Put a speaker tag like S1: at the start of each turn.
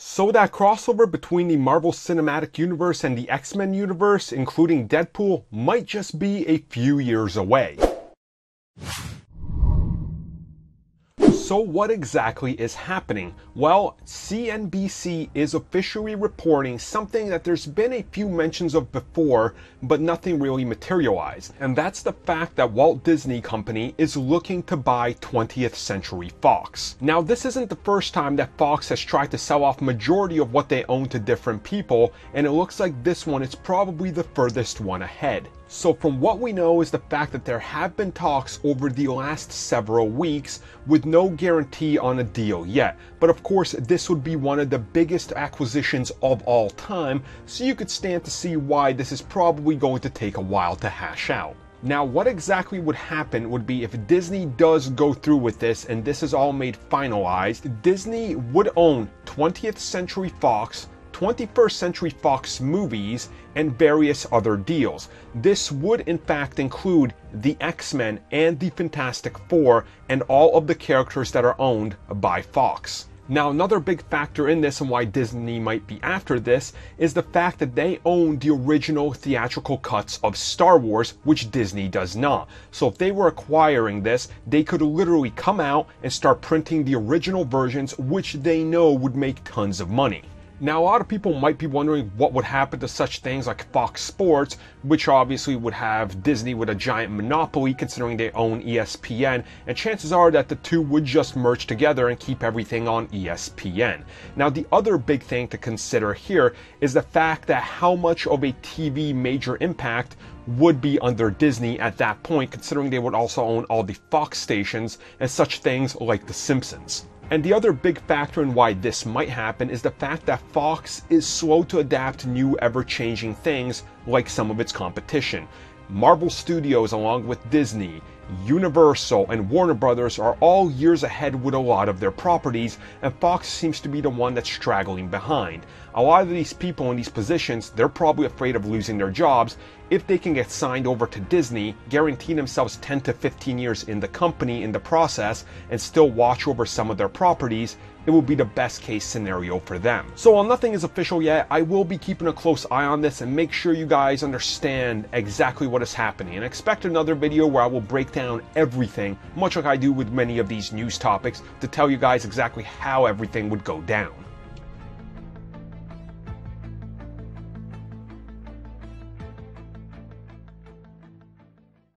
S1: So that crossover between the Marvel Cinematic Universe and the X-Men universe, including Deadpool, might just be a few years away. So what exactly is happening? Well, CNBC is officially reporting something that there's been a few mentions of before, but nothing really materialized. And that's the fact that Walt Disney Company is looking to buy 20th Century Fox. Now, this isn't the first time that Fox has tried to sell off majority of what they own to different people, and it looks like this one is probably the furthest one ahead. So from what we know is the fact that there have been talks over the last several weeks with no guarantee on a deal yet. But of course, this would be one of the biggest acquisitions of all time, so you could stand to see why this is probably going to take a while to hash out. Now, what exactly would happen would be if Disney does go through with this and this is all made finalized, Disney would own 20th Century Fox, 21st Century Fox movies, and various other deals. This would in fact include the X-Men and the Fantastic Four and all of the characters that are owned by Fox. Now, another big factor in this and why Disney might be after this is the fact that they own the original theatrical cuts of Star Wars, which Disney does not. So if they were acquiring this, they could literally come out and start printing the original versions, which they know would make tons of money. Now, a lot of people might be wondering what would happen to such things like Fox Sports, which obviously would have Disney with a giant monopoly considering they own ESPN, and chances are that the two would just merge together and keep everything on ESPN. Now, the other big thing to consider here is the fact that how much of a TV major impact would be under Disney at that point, considering they would also own all the Fox stations and such things like The Simpsons. And the other big factor in why this might happen is the fact that Fox is slow to adapt to new ever-changing things like some of its competition. Marvel Studios, along with Disney, Universal, and Warner Brothers are all years ahead with a lot of their properties, and Fox seems to be the one that's straggling behind. A lot of these people in these positions, they're probably afraid of losing their jobs. If they can get signed over to Disney, guarantee themselves 10 to 15 years in the company in the process, and still watch over some of their properties, it will be the best case scenario for them. So while nothing is official yet, I will be keeping a close eye on this and make sure you guys understand exactly what is happening. And expect another video where I will break down everything, much like I do with many of these news topics, to tell you guys exactly how everything would go down.